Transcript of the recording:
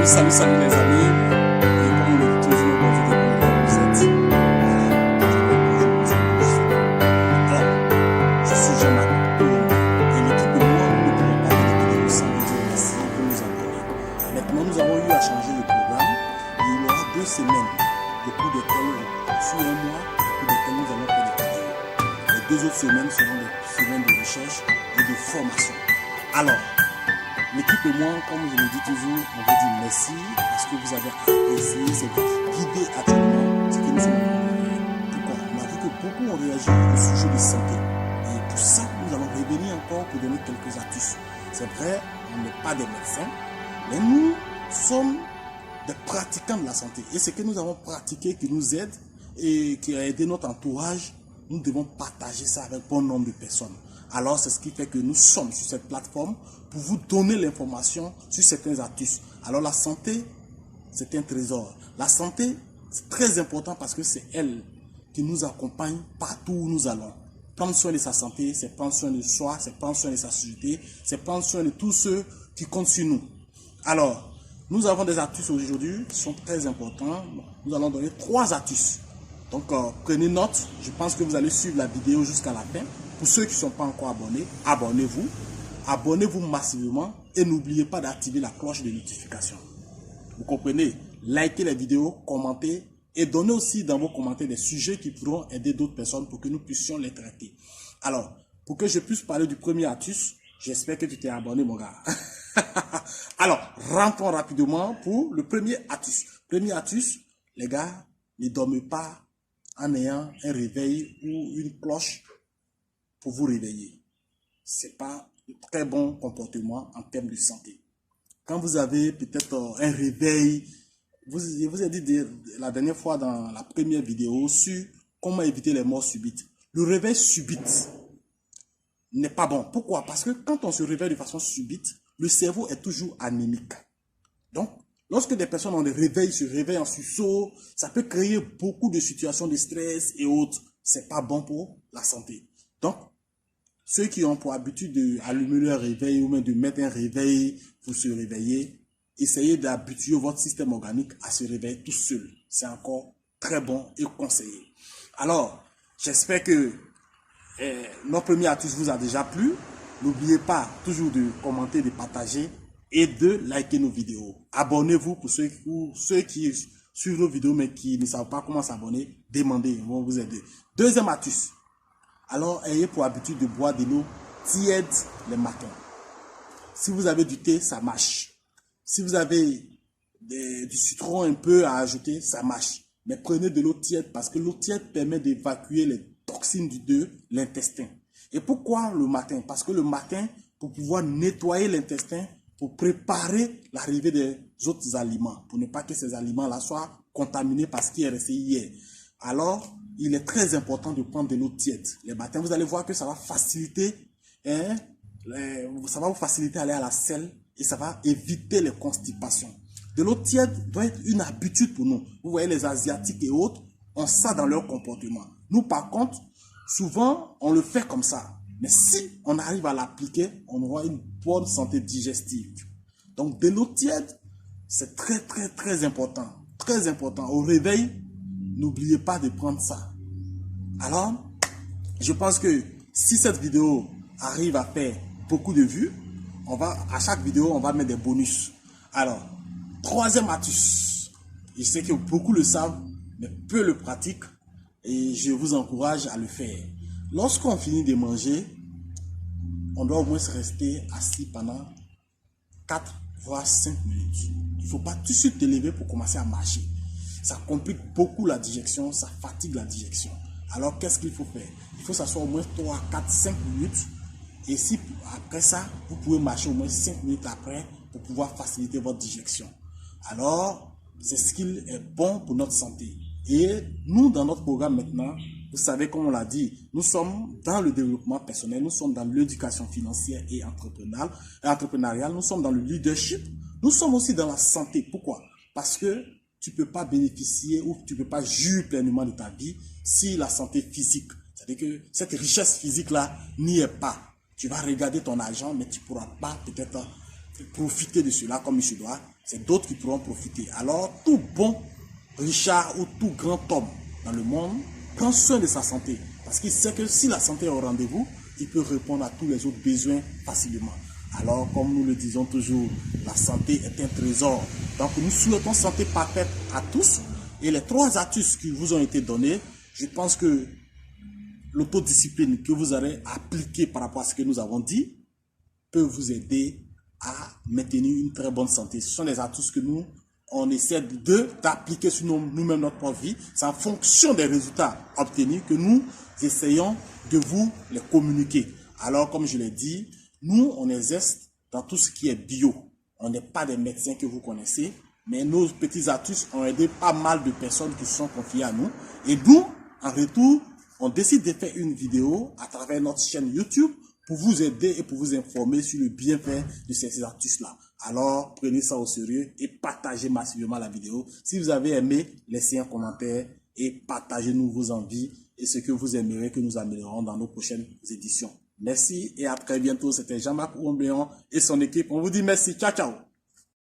Salut, salut les amis. Et comme on le dit toujours, quand vous êtes, alors, je suis Jean-Marc et l'équipe de moi, nous ne pouvons pas faire de vidéo sans vous dire merci pour nous abonner. Maintenant, nous avons eu à changer le programme et il y aura 2 semaines au cours desquelles, sur un mois, au cours desquelles nous allons faire des vidéos. Les 2 autres semaines seront des semaines de recherche et de formation. Alors, l'équipe et moi, comme je le dis toujours, on vous dit merci parce que vous avez apprécié cette idée actuellement, ce que nous sommes en train de faire. Pourquoi? On a vu que beaucoup ont réagi au sujet de santé. Et pour ça, nous allons revenir encore pour donner quelques astuces. C'est vrai, on n'est pas des médecins, mais nous sommes des pratiquants de la santé. Et ce que nous avons pratiqué qui nous aide et qui a aidé notre entourage, nous devons partager ça avec bon nombre de personnes. Alors, c'est ce qui fait que nous sommes sur cette plateforme pour vous donner l'information sur certains astuces. Alors, la santé, c'est un trésor. La santé, c'est très important parce que c'est elle qui nous accompagne partout où nous allons. Prendre soin de sa santé, c'est prendre soin de soi, c'est prendre soin de sa société, c'est prendre soin de tous ceux qui comptent sur nous. Alors, nous avons des astuces aujourd'hui qui sont très importants. Nous allons donner 3 astuces. Donc, prenez note. Je pense que vous allez suivre la vidéo jusqu'à la fin. Pour ceux qui ne sont pas encore abonnés, abonnez-vous. Abonnez-vous massivement et n'oubliez pas d'activer la cloche de notification. Vous comprenez? Likez les vidéos, commentez et donnez aussi dans vos commentaires des sujets qui pourront aider d'autres personnes pour que nous puissions les traiter. Alors, pour que je puisse parler du premier astuce, j'espère que tu t'es abonné, mon gars. Alors, rentrons rapidement pour le premier astuce. Premier astuce, les gars, ne dormez pas en ayant un réveil ou une cloche pour vous réveiller. C'est pas un très bon comportement en termes de santé. Quand vous avez peut-être un réveil, je vous ai dit la dernière fois dans la première vidéo sur comment éviter les morts subites. Le réveil subite n'est pas bon. Pourquoi? Parce que quand on se réveille de façon subite, le cerveau est toujours anémique. Donc, lorsque des personnes ont des réveils, se réveillent en sursaut, ça peut créer beaucoup de situations de stress et autres. C'est pas bon pour la santé. Donc, ceux qui ont pour habitude d'allumer leur réveil ou même de mettre un réveil pour se réveiller, essayez d'habituer votre système organique à se réveiller tout seul. C'est encore très bon et conseillé. Alors, j'espère que notre premier astuce vous a déjà plu. N'oubliez pas toujours de commenter, de partager et de liker nos vidéos. Abonnez-vous pour ceux qui suivent nos vidéos mais qui ne savent pas comment s'abonner. Demandez, ils vont vous aider. Deuxième astuce. Alors, ayez pour habitude de boire de l'eau tiède le matin. Si vous avez du thé, ça marche. Si vous avez du citron un peu à ajouter, ça marche. Mais prenez de l'eau tiède parce que l'eau tiède permet d'évacuer les toxines de l'intestin. Et pourquoi le matin? Parce que le matin, pour pouvoir nettoyer l'intestin, pour préparer l'arrivée des autres aliments, pour ne pas que ces aliments-là soient contaminés par ce qui est resté hier. Alors, il est très important de prendre de l'eau tiède les matins. Vous allez voir que ça va faciliter, ça va vous faciliter aller à la selle et ça va éviter les constipations. De l'eau tiède doit être une habitude pour nous. Vous voyez les Asiatiques et autres, on sent ça dans leur comportement. Nous, par contre, souvent, on le fait comme ça. Mais si on arrive à l'appliquer, on aura une bonne santé digestive. Donc, de l'eau tiède, c'est très, très, très important. Très important. Au réveil, n'oubliez pas de prendre ça. Alors, je pense que si cette vidéo arrive à faire beaucoup de vues, à chaque vidéo, on va mettre des bonus. Alors, troisième astuce. Je sais que beaucoup le savent, mais peu le pratiquent. Et je vous encourage à le faire. Lorsqu'on finit de manger, on doit au moins rester assis pendant 4 voire 5 minutes. Il ne faut pas tout de suite te lever pour commencer à marcher. Ça complique beaucoup la digestion, ça fatigue la digestion. Alors, qu'est-ce qu'il faut faire? Il faut s'asseoir au moins 3, 4, 5 minutes. Et si après ça, vous pouvez marcher au moins 5 minutes après pour pouvoir faciliter votre digestion. Alors, c'est ce qui est bon pour notre santé. Et nous, dans notre programme maintenant, vous savez, comme on l'a dit, nous sommes dans le développement personnel, nous sommes dans l'éducation financière et entrepreneuriale, nous sommes dans le leadership, nous sommes aussi dans la santé. Pourquoi? Parce que tu ne peux pas bénéficier ou tu ne peux pas jouir pleinement de ta vie si la santé physique, c'est-à-dire que cette richesse physique-là n'y est pas. Tu vas regarder ton argent, mais tu ne pourras pas peut-être profiter de cela comme il se doit, c'est d'autres qui pourront profiter. Alors, tout bon Richard ou tout grand homme dans le monde prend soin de sa santé. Parce qu'il sait que si la santé est au rendez-vous, il peut répondre à tous les autres besoins facilement. Alors, comme nous le disons toujours, la santé est un trésor. Donc, nous souhaitons santé parfaite à tous. Et les 3 astuces qui vous ont été données, je pense que l'autodiscipline que vous allez appliquer par rapport à ce que nous avons dit peut vous aider à maintenir une très bonne santé. Ce sont les astuces que nous, on essaie d'appliquer sur nous-mêmes notre propre vie. C'est en fonction des résultats obtenus que nous essayons de vous les communiquer. Alors, comme je l'ai dit, nous, on exerce dans tout ce qui est bio. On n'est pas des médecins que vous connaissez, mais nos petits astuces ont aidé pas mal de personnes qui se sont confiées à nous. Et nous, en retour, on décide de faire une vidéo à travers notre chaîne YouTube pour vous aider et pour vous informer sur le bienfait de ces astuces-là. Alors, prenez ça au sérieux et partagez massivement la vidéo. Si vous avez aimé, laissez un commentaire et partagez-nous vos envies et ce que vous aimeriez que nous améliorons dans nos prochaines éditions. Merci et à très bientôt. C'était Jean-Marc Ouambéon et son équipe. On vous dit merci. Ciao, ciao.